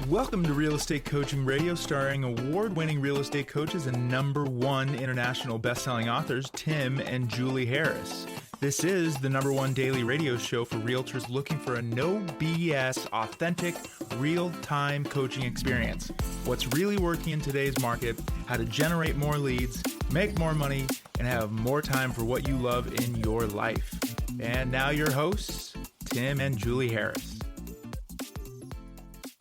Welcome to Real Estate Coaching Radio, starring award-winning real estate coaches and #1 international best-selling authors, Tim and Julie Harris. This is the #1 daily radio show for realtors looking for a no BS, authentic, real-time coaching experience. What's really working in today's market, how to generate more leads, make more money, and have more time for what you love in your life. And now your hosts, Tim and Julie Harris.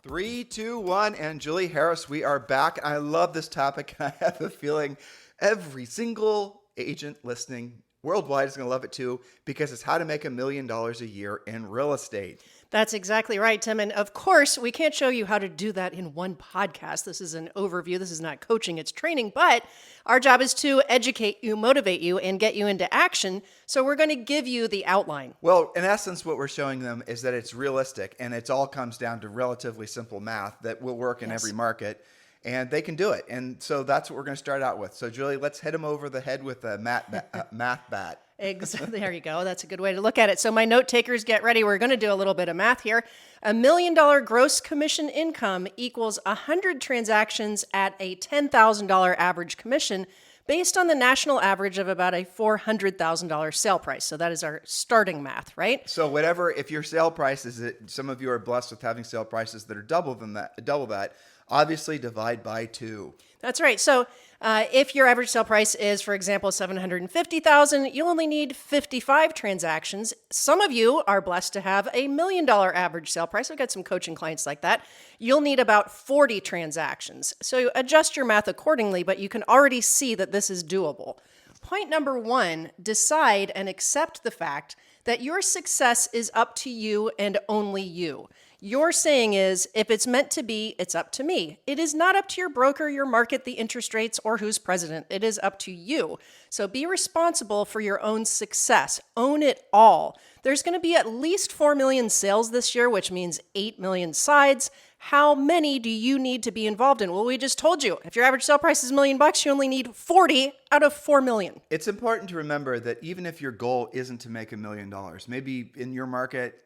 3, 2, 1, and Julie Harris, we are back. I love this topic. I have a feeling every single agent listening worldwide is going to love it too, because it's how to make $1 million a year in real estate. That's exactly right, Tim. And of course, we can't show you how to do that in one podcast. This is an overview. This is not coaching, it's training. But our job is to educate you, motivate you, and get you into action. So we're going to give you the outline. Well, in essence, what we're showing them is that it's realistic, and it all comes down to relatively simple math that will work in every market, and they can do it. And so that's what we're going to start out with. So Julie, let's hit them over the head with a math bat. Exactly. There you go. That's a good way to look at it. So my note takers, get ready. We're going to do a little bit of math here. $1 million gross commission income equals 100 transactions at a $10,000 average commission based on the national average of about a $400,000 sale price. So that is our starting math, right? So whatever, if your sale price is, some of you are blessed with having sale prices that are double that, obviously divide by 2. That's right. So if your average sale price is, for example, $750,000, you'll only need 55 transactions. Some of you are blessed to have a $1 million average sale price. I've got some coaching clients like that. You'll need about 40 transactions. So adjust your math accordingly, but you can already see that this is doable. Point number 1, decide and accept the fact that your success is up to you and only you. Your saying is, if it's meant to be, it's up to me. It is not up to your broker, your market, the interest rates, or who's president. It is up to you. So be responsible for your own success. Own it all. There's going to be at least 4 million sales this year, which means 8 million sides. How many do you need to be involved in? Well, we just told you, if your average sale price is $1 million, you only need 40 out of 4 million. It's important to remember that even if your goal isn't to make $1 million, maybe in your market,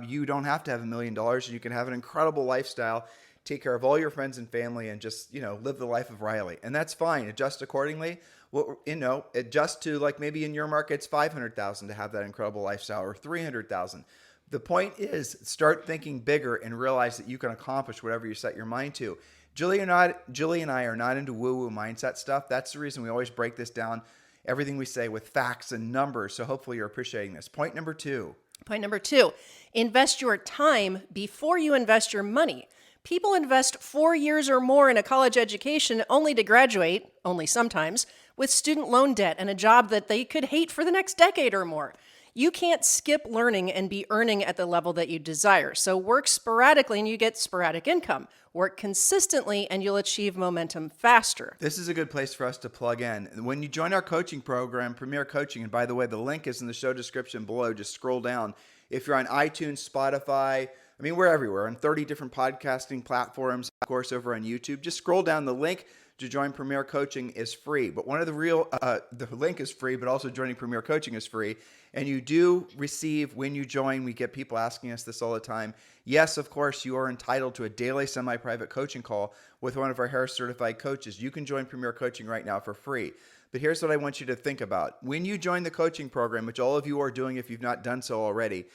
you don't have to have $1 million. You can have an incredible lifestyle, take care of all your friends and family, and just, live the life of Riley. And that's fine. Adjust accordingly. Adjust to, like, maybe in your market, it's $500,000 to have that incredible lifestyle, or $300,000. The point is, start thinking bigger and realize that you can accomplish whatever you set your mind to. Julie and I are not into woo-woo mindset stuff. That's the reason we always break this down, everything we say, with facts and numbers. So hopefully you're appreciating this. Point number 2. Point number 2, invest your time before you invest your money. People invest 4 years or more in a college education only to graduate, only sometimes, with student loan debt and a job that they could hate for the next decade or more. You can't skip learning and be earning at the level that you desire. So work sporadically and you get sporadic income. Work consistently and you'll achieve momentum faster. This is a good place for us to plug in. When you join our coaching program, Premier Coaching, and by the way, the link is in the show description below. Just scroll down. If you're on iTunes, Spotify, we're everywhere, on 30 different podcasting platforms, of course, over on YouTube. Just scroll down. The link to join Premier Coaching is free. But one of the link is free, but also joining Premier Coaching is free. And you do receive, when you join, we get people asking us this all the time. Yes, of course, you are entitled to a daily semi-private coaching call with one of our Harris certified coaches. You can join Premier Coaching right now for free. But here's what I want you to think about. When you join the coaching program, which all of you are doing if you've not done so already,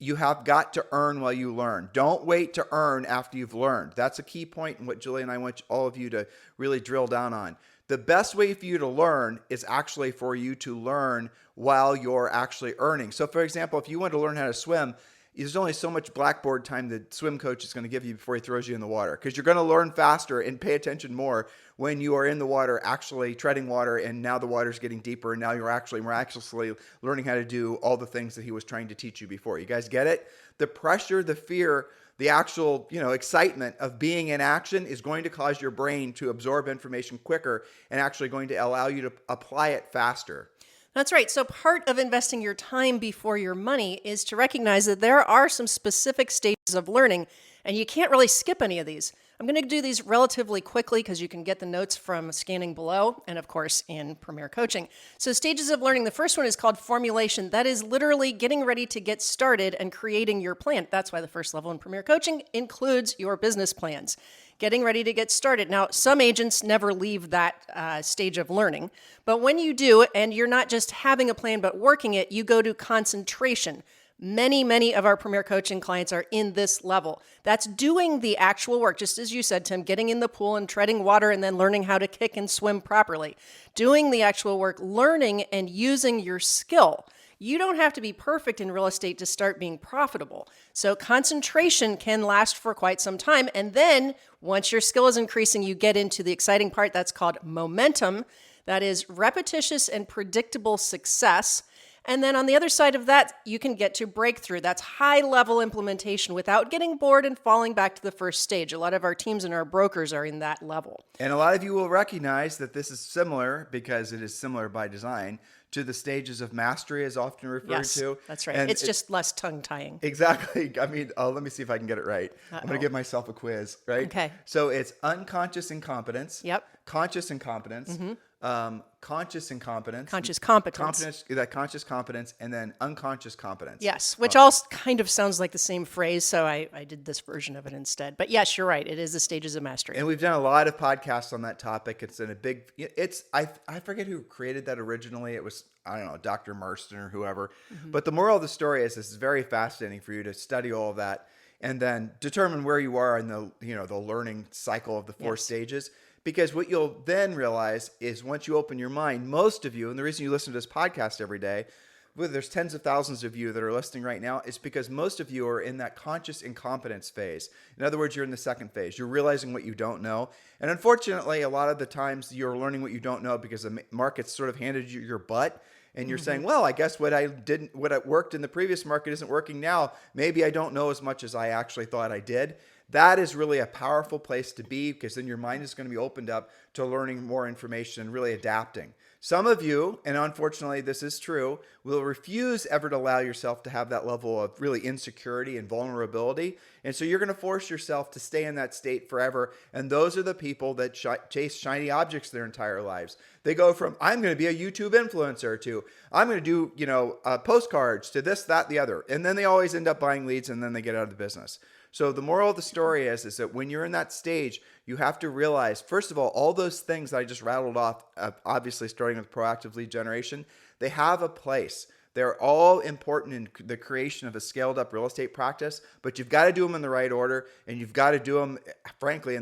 you have got to earn while you learn. Don't wait to earn after you've learned. That's a key point in what Julie and I want all of you to really drill down on. The best way for you to learn is actually for you to learn while you're actually earning. So for example, if you want to learn how to swim, there's only so much blackboard time the swim coach is going to give you before he throws you in the water, because you're going to learn faster and pay attention more when you are in the water, actually treading water, and now the water's getting deeper, and now you're actually miraculously learning how to do all the things that he was trying to teach you before. You guys get it? The pressure, the fear, the actual, excitement of being in action is going to cause your brain to absorb information quicker and actually going to allow you to apply it faster. That's right. So part of investing your time before your money is to recognize that there are some specific stages of learning, and you can't really skip any of these. I'm going to do these relatively quickly because you can get the notes from scanning below and, of course, in Premier Coaching. So stages of learning, the first one is called formulation. That is literally getting ready to get started and creating your plan. That's why the first level in Premier Coaching includes your business plans. Getting ready to get started. Now, some agents never leave that stage of learning, but when you do, and you're not just having a plan but working it, you go to concentration. Many of our Premier Coaching clients are in this level. That's doing the actual work, just as you said, Tim, getting in the pool and treading water and then learning how to kick and swim properly. Doing the actual work, learning and using your skill. You don't have to be perfect in real estate to start being profitable. So concentration can last for quite some time. And then once your skill is increasing, you get into the exciting part that's called momentum. That is repetitious and predictable success. And then on the other side of that, you can get to breakthrough. That's high-level implementation without getting bored and falling back to the first stage. A lot of our teams and our brokers are in that level. And a lot of you will recognize that this is similar, because it is similar by design, to the stages of mastery as often referred to. Yes, that's right. And it's just less tongue-tying. Exactly. I mean, let me see if I can get it right. I'm going to give myself a quiz, right? Okay. So it's unconscious incompetence. Yep. Conscious incompetence. Conscious incompetence. Conscious competence. Conscious competence, and then unconscious competence. Yes, which all kind of sounds like the same phrase, so I did this version of it instead. But yes, you're right. It is the stages of mastery. And we've done a lot of podcasts on that topic. It's in a big, I forget who created that originally. It was, I don't know, Dr. Marston or whoever. But the moral of the story is this is very fascinating for you to study all of that and then determine where you are in the learning cycle of the four stages. Because what you'll then realize is once you open your mind, most of you, and the reason you listen to this podcast every day, well, there's tens of thousands of you that are listening right now, is because most of you are in that conscious incompetence phase. In other words, you're in the second phase. You're realizing what you don't know. And unfortunately, a lot of the times you're learning what you don't know because the market's sort of handed you your butt. And you're saying, well, I guess what worked in the previous market isn't working now. Maybe I don't know as much as I actually thought I did. That is really a powerful place to be, because then your mind is going to be opened up to learning more information and really adapting. Some of you, and unfortunately this is true, will refuse ever to allow yourself to have that level of really insecurity and vulnerability. And so you're going to force yourself to stay in that state forever. And those are the people that chase shiny objects their entire lives. They go from, I'm going to be a YouTube influencer, to I'm going to do, postcards, to this, that, the other. And then they always end up buying leads, and then they get out of the business. So the moral of the story is that when you're in that stage, you have to realize, first of all those things that I just rattled off, obviously starting with proactive lead generation, they have a place. They're all important in the creation of a scaled up real estate practice, but you've got to do them in the right order, and you've got to do them, frankly,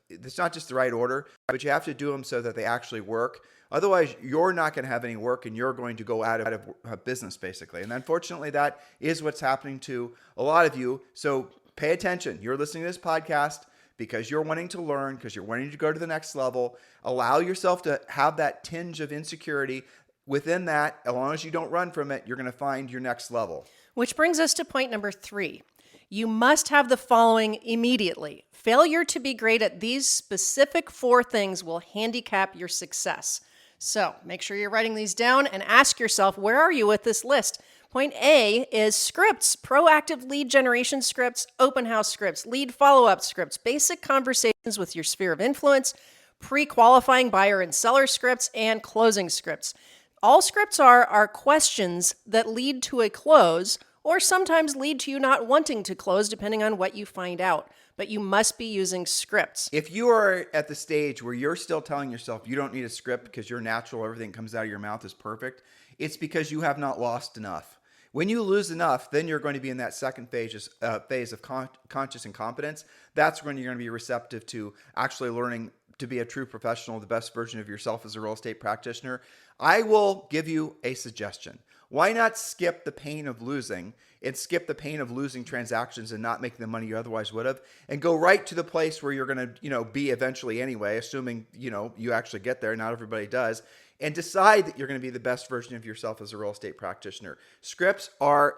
it's not just the right order, but you have to do them so that they actually work. Otherwise, you're not going to have any work, and you're going to go out of business, basically. And unfortunately, that is what's happening to a lot of you. So pay attention. You're listening to this podcast because you're wanting to learn, because you're wanting to go to the next level. Allow yourself to have that tinge of insecurity. Within that, as long as you don't run from it, you're going to find your next level. Which brings us to point number 3. You must have the following immediately. Failure to be great at these specific 4 things will handicap your success. So make sure you're writing these down and ask yourself, where are you with this list? Point A is scripts, proactive lead generation scripts, open house scripts, lead follow-up scripts, basic conversations with your sphere of influence, pre-qualifying buyer and seller scripts, and closing scripts. All scripts are questions that lead to a close, or sometimes lead to you not wanting to close, depending on what you find out. But you must be using scripts. If you are at the stage where you're still telling yourself you don't need a script because you're natural, everything comes out of your mouth is perfect, it's because you have not lost enough. When you lose enough, then you're going to be in that second phase of conscious incompetence. That's when you're going to be receptive to actually learning to be a true professional, the best version of yourself as a real estate practitioner. I will give you a suggestion. Why not skip the pain of losing and skip the pain of losing transactions and not making the money you otherwise would have, and go right to the place where you're going to, be eventually anyway, assuming, you actually get there. Not everybody does. And decide that you're going to be the best version of yourself as a real estate practitioner. Scripts are,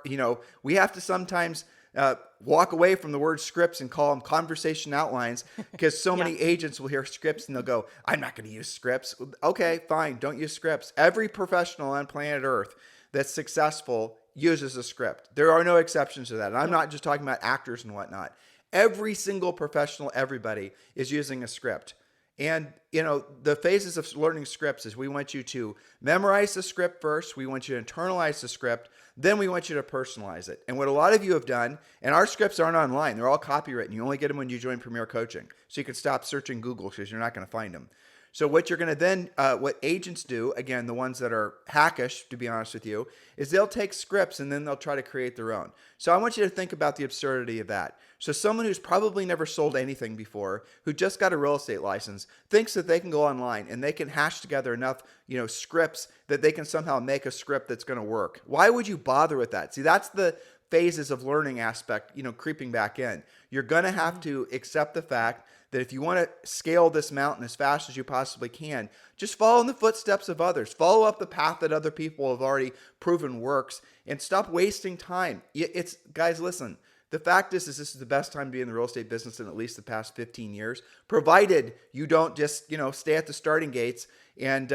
we have to sometimes walk away from the word scripts and call them conversation outlines, because so many agents will hear scripts and they'll go, I'm not going to use scripts. Okay, fine. Don't use scripts. Every professional on planet Earth that's successful uses a script. There are no exceptions to that. And I'm not just talking about actors and whatnot. Every single professional, everybody is using a script. And, the phases of learning scripts is we want you to memorize the script first. We want you to internalize the script. Then we want you to personalize it. And what a lot of you have done, and our scripts aren't online. They're all copywritten. You only get them when you join Premier Coaching. So you can stop searching Google because you're not going to find them. So what you're going to then, what agents do, again, the ones that are hackish, to be honest with you, is they'll take scripts and then they'll try to create their own. So I want you to think about the absurdity of that. So someone who's probably never sold anything before, who just got a real estate license, thinks that they can go online and they can hash together enough, scripts that they can somehow make a script that's going to work. Why would you bother with that? See, that's the phases of learning aspect, creeping back in. You're going to have to accept the fact that if you want to scale this mountain as fast as you possibly can, just follow in the footsteps of others. Follow up the path that other people have already proven works and stop wasting time. Guys, listen, the fact is this is the best time to be in the real estate business in at least the past 15 years, provided you don't just, stay at the starting gates and,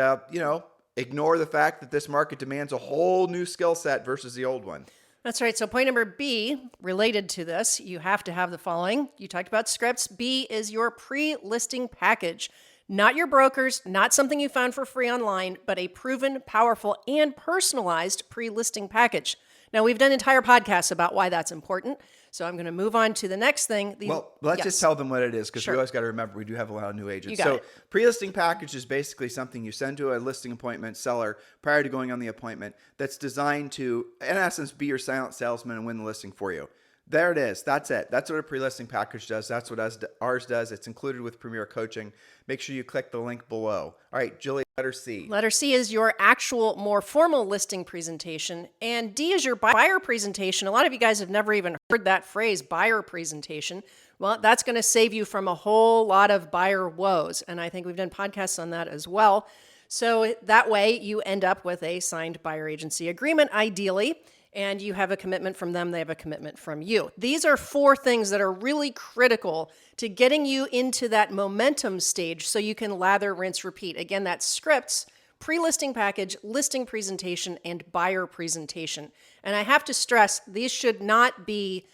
ignore the fact that this market demands a whole new skill set versus the old one. That's right. So point number B, related to this, you have to have the following. You talked about scripts. B is your pre-listing package. Not your brokers, not something you found for free online, but a proven, powerful, and personalized pre-listing package. Now, we've done entire podcasts about why that's important. So I'm going to move on to the next thing. Let's just tell them what it is, because Sure. we always got to remember we do have a lot of new agents. You got it. Pre-listing package is basically something you send to a listing appointment seller prior to going on the appointment that's designed to, in essence, be your silent salesman and win the listing for you. There it is. That's it. That's what a pre-listing package does. That's what ours does. It's included with Premier Coaching. Make sure you click the link below. All right, Julie, letter C. Letter C is your actual, more formal listing presentation. And D is your buyer presentation. A lot of you guys have never even heard that phrase, buyer presentation. Well, that's going to save you from a whole lot of buyer woes. And I think we've done podcasts on that as well. So that way you end up with a signed buyer agency agreement, ideally. And you have a commitment from them, they have a commitment from you. These are 4 things that are really critical to getting you into that momentum stage so you can lather, rinse, repeat. Again, that's scripts, pre-listing package, listing presentation, and buyer presentation. And I have to stress, these should not be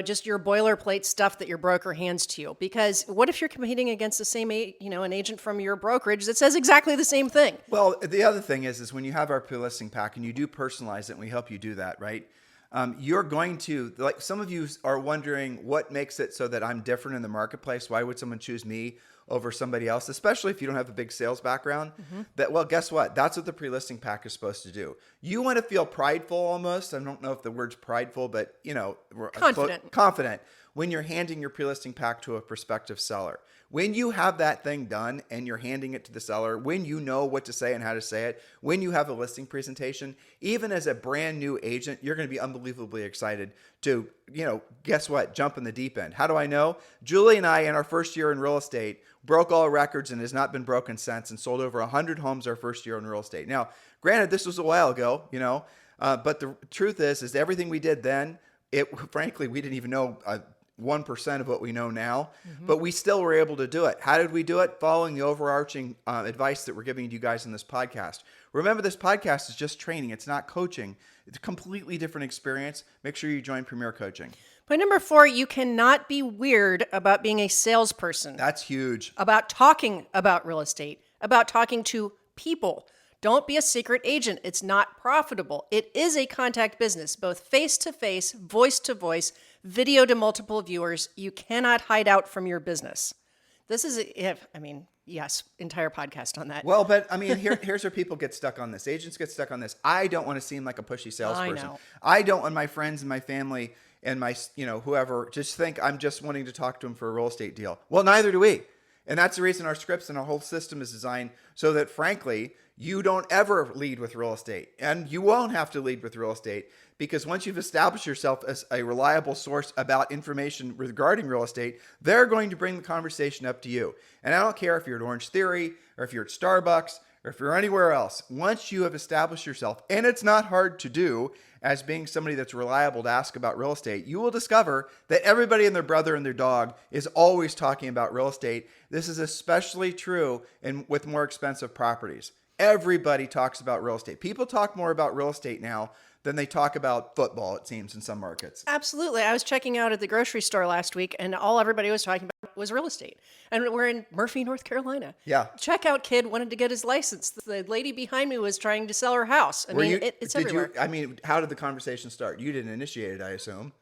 just your boilerplate stuff that your broker hands to you. Because what if you're competing against the same, an agent from your brokerage that says exactly the same thing? Well, the other thing is when you have our pre-listing pack and you do personalize it, and we help you do that, right? You're going to, like some of you are wondering what makes it so that I'm different in the marketplace. Why would someone choose me over somebody else, especially if you don't have a big sales background? Well, guess what? That's what the pre-listing pack is supposed to do. You want to feel prideful almost. I don't know if the word's prideful, but confident when you're handing your pre-listing pack to a prospective seller. When you have that thing done and you're handing it to the seller, when you know what to say and how to say it, when you have a listing presentation, even as a brand new agent, you're going to be unbelievably excited to, guess what? Jump in the deep end. How do I know? Julie and I, in our first year in real estate, broke all records and has not been broken since, and sold over 100 homes our first year in real estate. Now, granted, this was a while ago, but the truth is everything we did then, frankly, we didn't even know 1% of what we know now, but we still were able to do it. How did we do it? Following the overarching advice that we're giving you guys in this podcast. Remember, this podcast is just training. It's not coaching. It's a completely different experience. Make sure you join Premier Coaching. Point number 4, you cannot be weird about being a salesperson. That's huge. About talking about real estate, about talking to people. Don't be a secret agent. It's not profitable. It is a contact business, both face-to-face, voice-to-voice, video to multiple viewers. You cannot hide out from your business. This is, yes, entire podcast on that. Well, but here's where people get stuck on this. Agents get stuck on this. I don't want to seem like a pushy salesperson. I know. I don't want my friends and my family and my, whoever just think I'm just wanting to talk to them for a real estate deal. Well, neither do we. And that's the reason our scripts and our whole system is designed so that, frankly, you don't ever lead with real estate. And you won't have to lead with real estate, because once you've established yourself as a reliable source about information regarding real estate, they're going to bring the conversation up to you. And I don't care if you're at Orange Theory or if you're at Starbucks or if you're anywhere else. Once you have established yourself, and it's not hard to do as being somebody that's reliable to ask about real estate, you will discover that everybody and their brother and their dog is always talking about real estate. This is especially true with more expensive properties. Everybody talks about real estate. People talk more about real estate now than they talk about football, it seems, in some markets. Absolutely. I was checking out at the grocery store last week, and all everybody was talking about was real estate. And we're in Murphy, North Carolina. Yeah. Checkout kid wanted to get his license. The lady behind me was trying to sell her house. It's everywhere. How did the conversation start? You didn't initiate it, I assume.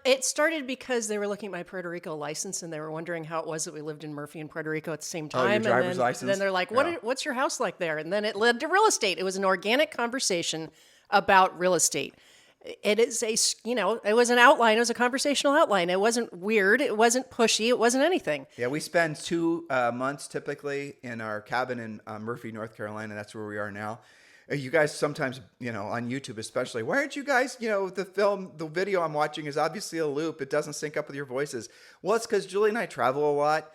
It started because they were looking at my Puerto Rico license, and they were wondering how it was that we lived in Murphy and Puerto Rico at the same time. Your driver's license? Then they're like, Yeah. what's your house like there? And then it led to real estate. It was an organic conversation about real estate. It is it was an outline. It was a conversational outline. It wasn't weird. It wasn't pushy. It wasn't anything. Yeah, we spend 2 months typically in our cabin in Murphy, North Carolina. That's where we are now. You guys sometimes, on YouTube especially, why aren't you guys, the video I'm watching is obviously a loop. It doesn't sync up with your voices. Well, it's because Julie and I travel a lot.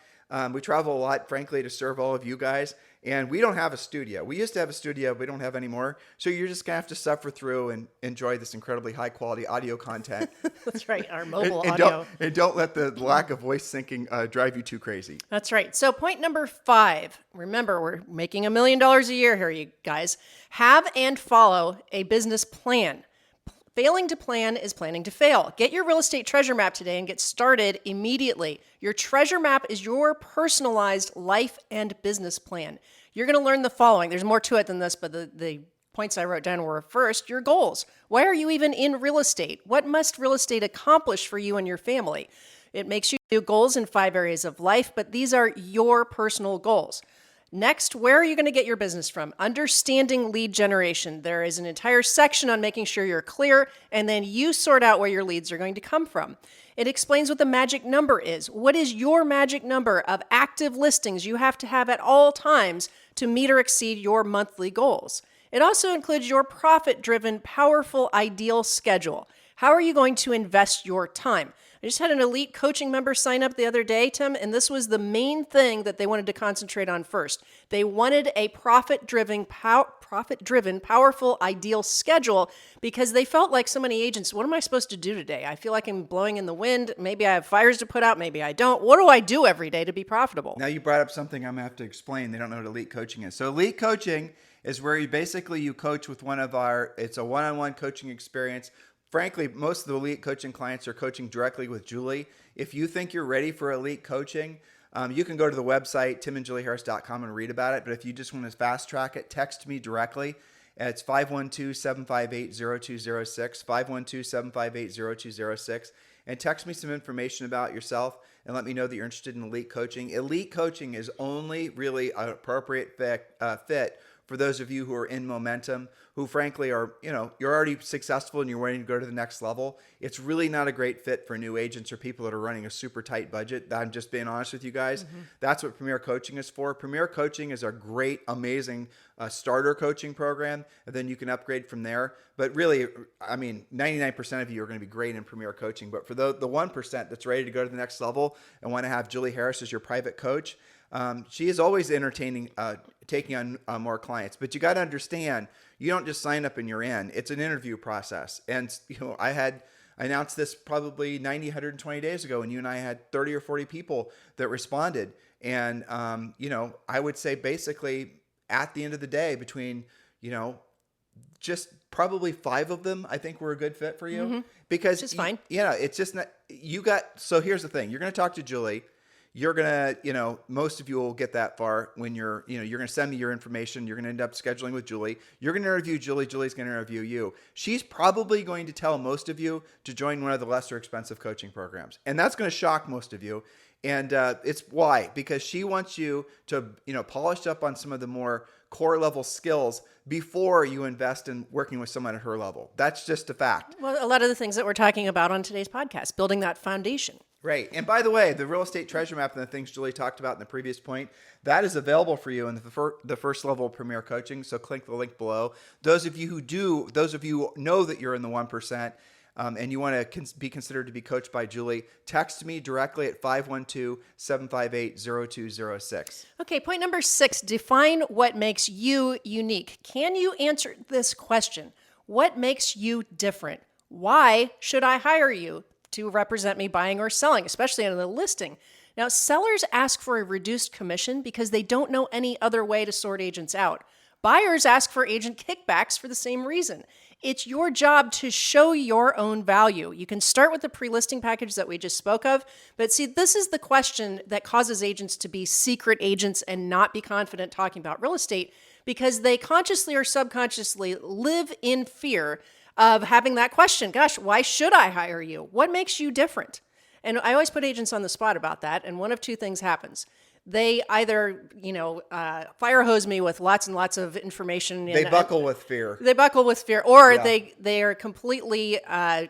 We travel a lot, frankly, to serve all of you guys. And we don't have a studio. We used to have a studio, but we don't have anymore. So you're just going to have to suffer through and enjoy this incredibly high quality audio content. That's right. Our mobile and audio. Don't let the lack of voice syncing drive you too crazy. That's right. So point number 5, remember, we're making $1 million a year here, you guys. Have and follow a business plan. Failing to plan is planning to fail. Get your real estate treasure map today and get started immediately. Your treasure map is your personalized life and business plan. You're going to learn the following. There's more to it than this, but the points I wrote down were: first, your goals. Why are you even in real estate? What must real estate accomplish for you and your family? It makes you do goals in 5 areas of life, but these are your personal goals. Next, where are you going to get your business from? Understanding lead generation. There is an entire section on making sure you're clear, and then you sort out where your leads are going to come from. It explains what the magic number is. What is your magic number of active listings you have to have at all times to meet or exceed your monthly goals? It also includes your profit-driven, powerful, ideal schedule. How are you going to invest your time? I just had an elite coaching member sign up the other day, Tim, and this was the main thing that they wanted to concentrate on first. They wanted a profit-driven, powerful, ideal schedule because they felt like so many agents, what am I supposed to do today? I feel like I'm blowing in the wind. Maybe I have fires to put out. Maybe I don't. What do I do every day to be profitable? Now you brought up something I'm going to have to explain. They don't know what elite coaching is. So elite coaching is where you coach with it's a one-on-one coaching experience. Frankly, most of the elite coaching clients are coaching directly with Julie. If you think you're ready for elite coaching, you can go to the website, timandjulieharris.com, and read about it. But if you just want to fast track it, text me directly. It's 512-758-0206, 512-758-0206. And text me some information about yourself and let me know that you're interested in elite coaching. Elite coaching is only really an appropriate fit for those of you who are in momentum, who frankly are, you're already successful and you're waiting to go to the next level. It's really not a great fit for new agents or people that are running a super tight budget. I'm just being honest with you guys. Mm-hmm. That's what Premier Coaching is for. Premier Coaching is a great, amazing starter coaching program, and then you can upgrade from there. But really, 99% of you are going to be great in Premier Coaching. But for the 1% that's ready to go to the next level and want to have Julie Harris as your private coach, she is always entertaining, taking on more clients. But you got to understand, you don't just sign up and you're in. It's an interview process. And I announced this probably 90, 120 days ago, and you and I had 30 or 40 people that responded. And I would say basically at the end of the day, between just probably 5 of them, I think were a good fit for you. Mm-hmm. Because it's fine. It's just not. So here's the thing: you're going to talk to Julie. You're going to, most of you will get that far when you're going to send me your information. You're going to end up scheduling with Julie. You're going to interview Julie. Julie's going to interview you. She's probably going to tell most of you to join one of the lesser expensive coaching programs. And that's going to shock most of you. And it's why? Because she wants you to, polish up on some of the more core level skills before you invest in working with someone at her level. That's just a fact. Well, a lot of the things that we're talking about on today's podcast, building that foundation. Right. And by the way, the real estate treasure map and the things Julie talked about in the previous point, that is available for you in the first level of Premier Coaching. So click the link below. Those of you who know that you're in the 1%, and you want to be considered to be coached by Julie, text me directly at 512-758-0206. Okay, point number 6, define what makes you unique. Can you answer this question? What makes you different? Why should I hire you to represent me buying or selling, especially on the listing? Now, sellers ask for a reduced commission because they don't know any other way to sort agents out. Buyers ask for agent kickbacks for the same reason. It's your job to show your own value. You can start with the pre-listing package that we just spoke of, but see, this is the question that causes agents to be secret agents and not be confident talking about real estate, because they consciously or subconsciously live in fear of having that question. Gosh, why should I hire you? What makes you different? And I always put agents on the spot about that, and one of two things happens. They either, fire hose me with lots and lots of information. They buckle with fear. They buckle with fear, or they are completely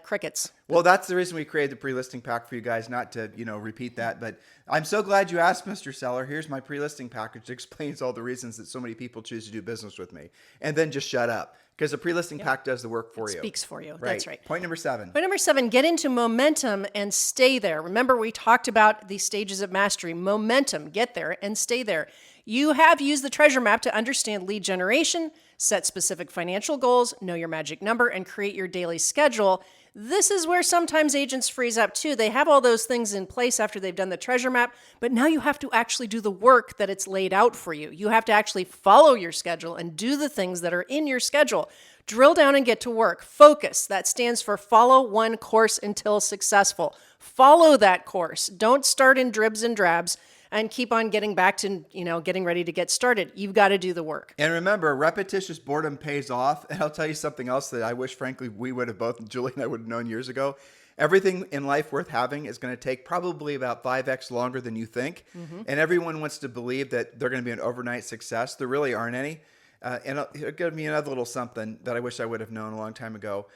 crickets. Well, that's the reason we created the pre-listing pack for you guys, not to, repeat that. But I'm so glad you asked, Mr. Seller. Here's my pre-listing package that explains all the reasons that so many people choose to do business with me. And then just shut up, because the pre-listing pack does the work for you. Speaks for you. That's right. Point number 7. Point number 7, get into momentum and stay there. Remember, we talked about the stages of mastery. Momentum, get there and stay there. You have used the treasure map to understand lead generation, set specific financial goals, know your magic number, and create your daily schedule. This is where sometimes agents freeze up too. They have all those things in place after they've done the treasure map, but now you have to actually do the work that it's laid out for you. You have to actually follow your schedule and do the things that are in your schedule. Drill down and get to work. Focus. That stands for follow one course until successful. Follow that course. Don't start in dribs and drabs and keep on getting back to, getting ready to get started. You've got to do the work. And remember, repetitious boredom pays off. And I'll tell you something else that I wish, frankly, we would have both, Julie and I would have known years ago. Everything in life worth having is going to take probably about 5x longer than you think. Mm-hmm. And everyone wants to believe that they're going to be an overnight success. There really aren't any. And it'll give me another little something that I wish I would have known a long time ago.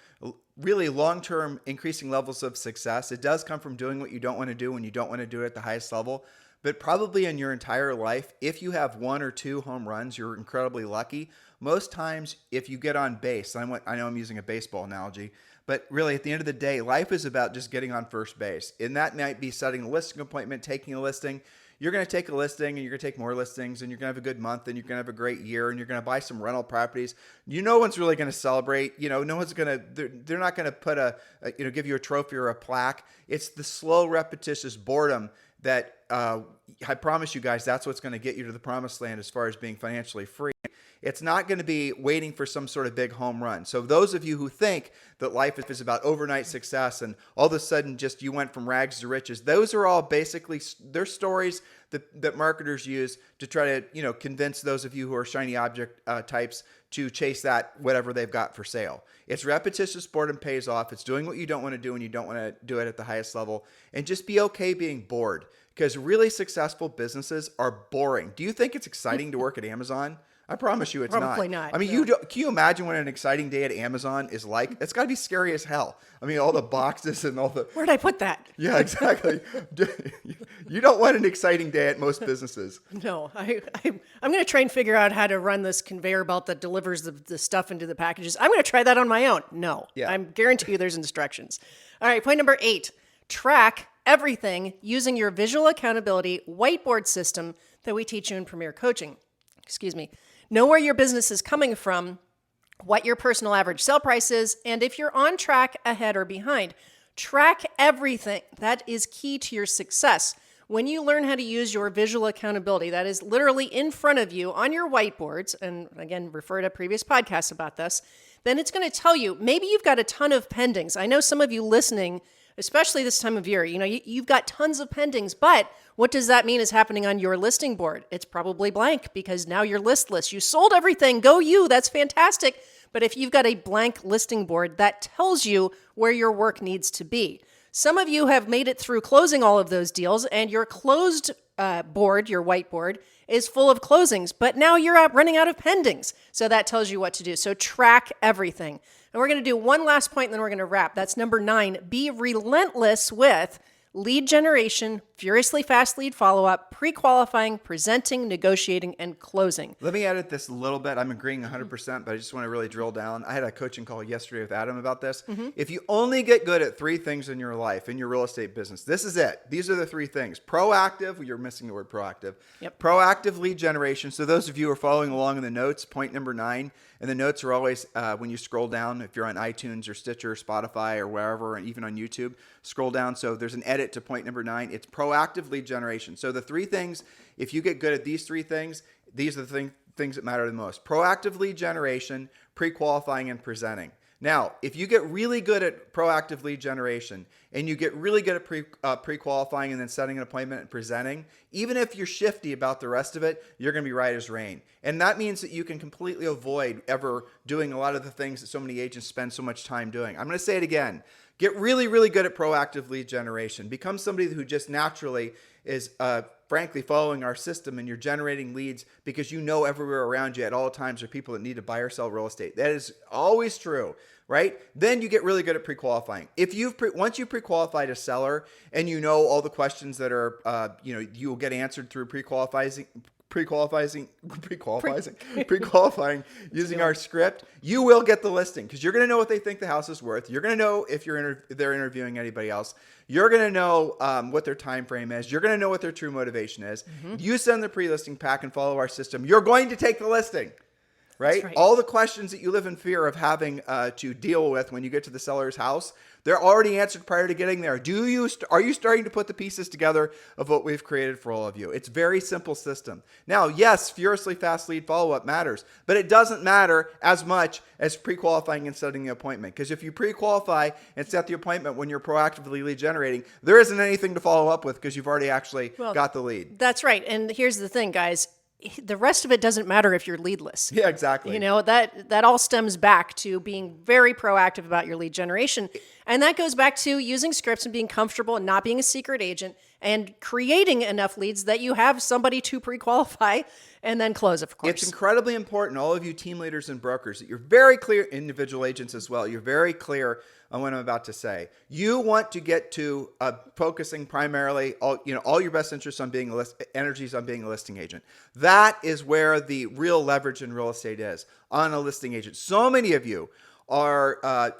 Really, long-term increasing levels of success, it does come from doing what you don't want to do when you don't want to do it at the highest level. But probably in your entire life, if you have 1 or 2 home runs, you're incredibly lucky. Most times, if you get on base, I know I'm using a baseball analogy, but really at the end of the day, life is about just getting on first base. And that might be setting a listing appointment, taking a listing. You're going to take a listing and you're going to take more listings and you're going to have a good month and you're going to have a great year and you're going to buy some rental properties. No one's really going to celebrate. No one's going to, they're not going to put give you a trophy or a plaque. It's the slow, repetitious boredom that I promise you guys, that's what's going to get you to the promised land as far as being financially free. It's not going to be waiting for some sort of big home run. So those of you who think that life is about overnight success and all of a sudden just you went from rags to riches, those are all basically, they're stories that marketers use to try to, convince those of you who are shiny object types to chase that whatever they've got for sale. It's repetitious boredom pays off. It's doing what you don't want to do when you don't want to do it at the highest level. And just be okay being bored, because really successful businesses are boring. Do you think it's exciting to work at Amazon? I promise you it's Probably not. I mean, can you imagine what an exciting day at Amazon is like? It's got to be scary as hell. I mean, all the boxes and all the... Where'd I put that? Yeah, exactly. You don't want an exciting day at most businesses. No, I'm going to try and figure out how to run this conveyor belt that delivers the stuff into the packages. I'm going to try that on my own. No, I guarantee you there's instructions. All right, point number 8, track everything using your visual accountability whiteboard system that we teach you in Premier Coaching. Excuse me. Know where your business is coming from, what your personal average sale price is, and if you're on track, ahead, or behind. Track everything. That is key to your success. When you learn how to use your visual accountability, that is literally in front of you on your whiteboards, and again, refer to previous podcasts about this, then it's going to tell you, maybe you've got a ton of pendings. I know some of you listening, especially this time of year, you've got tons of pendings, but what does that mean is happening on your listing board? It's probably blank because now you're listless. You sold everything. Go you. That's fantastic. But if you've got a blank listing board, that tells you where your work needs to be. Some of you have made it through closing all of those deals, and your closed board, your whiteboard, is full of closings, but now you're running out of pendings. So that tells you what to do. So track everything. And we're going to do one last point, and then we're going to wrap. That's number 9. Be relentless with lead generation, furiously fast lead follow-up, pre-qualifying, presenting, negotiating, and closing. Let me edit this a little bit. I'm agreeing 100%, but I just want to really drill down. I had a coaching call yesterday with Adam about this. Mm-hmm. If you only get good at 3 things in your life, in your real estate business, this is it. These are the 3 things. Proactive, you're missing the word proactive. Yep. Proactive lead generation. So those of you who are following along in the notes, point number 9, and the notes are always, when you scroll down, if you're on iTunes or Stitcher, or Spotify, or wherever, and even on YouTube, scroll down. So there's an edit to point number 9. It's proactive lead generation. So the 3 things, if you get good at these 3 things, these are the things that matter the most. Proactive lead generation, pre-qualifying, and presenting. Now, if you get really good at proactive lead generation and you get really good at pre-qualifying and then setting an appointment and presenting, even if you're shifty about the rest of it, you're going to be right as rain. And that means that you can completely avoid ever doing a lot of the things that so many agents spend so much time doing. I'm going to say it again. Get really, really good at proactive lead generation. Become somebody who just naturally is frankly following our system, and you're generating leads because you know everywhere around you at all times are people that need to buy or sell real estate. That is always true, right? Then you get really good at pre-qualifying. If once you pre-qualified a seller and you know all the questions that are you will get answered through pre-qualifying using our script, you will get the listing because you're going to know what they think the house is worth. You're going to know if they're interviewing anybody else. You're going to know what their time frame is. You're going to know what their true motivation is. You send the pre-listing pack and follow our system. You're going to take the listing. Right? All the questions that you live in fear of having to deal with when you get to the seller's house, they're already answered prior to getting there. Are you starting to put the pieces together of what we've created for all of you? It's a very simple system. Now, yes, furiously fast lead follow-up matters, but it doesn't matter as much as pre-qualifying and setting the appointment. Because if you pre-qualify and set the appointment when you're proactively lead generating, there isn't anything to follow up with because you've already actually got the lead. That's right. And here's the thing, guys. The rest of it doesn't matter if you're leadless. Yeah, exactly. That all stems back to being very proactive about your lead generation. And that goes back to using scripts and being comfortable and not being a secret agent and creating enough leads that you have somebody to pre-qualify and then close, of course. It's incredibly important, all of you team leaders and brokers, that you're very clear, individual agents as well, you're very clear on what I'm about to say. You want to get to focusing primarily all your best interests on being energies on being a listing agent. That is where the real leverage in real estate is, on a listing agent. So many of you are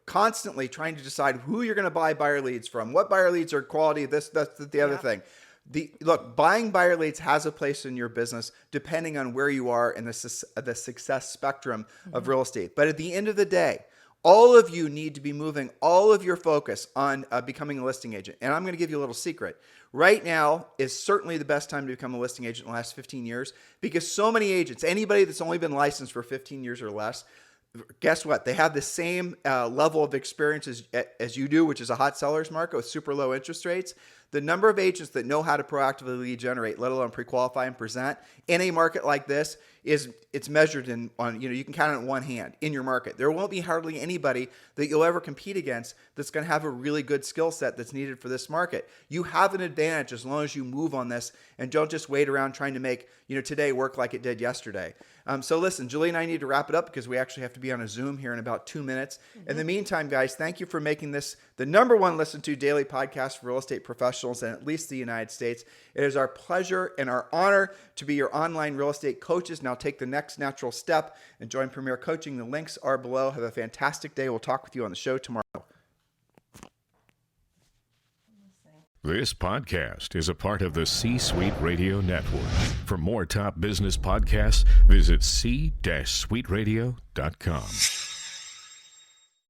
constantly trying to decide who you're going to buy buyer leads from, what buyer leads are quality, that's the other thing. Look, buying buyer leads has a place in your business depending on where you are in the success spectrum of real estate. But at the end of the day, all of you need to be moving all of your focus on becoming a listing agent. And I'm going to give you a little secret. Right now is certainly the best time to become a listing agent in the last 15 years because so many agents, anybody that's only been licensed for 15 years or less, guess what? They have the same level of experience as you do, which is a hot seller's market with super low interest rates. The number of agents that know how to proactively lead generate, let alone pre-qualify and present in a market like this it's measured you can count it on one hand in your market. There won't be hardly anybody that you'll ever compete against that's going to have a really good skill set that's needed for this market. You have an advantage as long as you move on this and don't just wait around trying to make today work like it did yesterday. So listen, Julie and I need to wrap it up because we actually have to be on a Zoom here in about 2 minutes. In the meantime, guys, thank you for making this the #1 listened to daily podcast for real estate professionals in at least the United States. It is our pleasure and our honor to be your online real estate coaches. Now take the next natural step and join Premier Coaching. The links are below. Have a fantastic day. We'll talk with you on the show tomorrow. This podcast is a part of the C-Suite Radio Network. For more top business podcasts, visit c-suiteradio.com.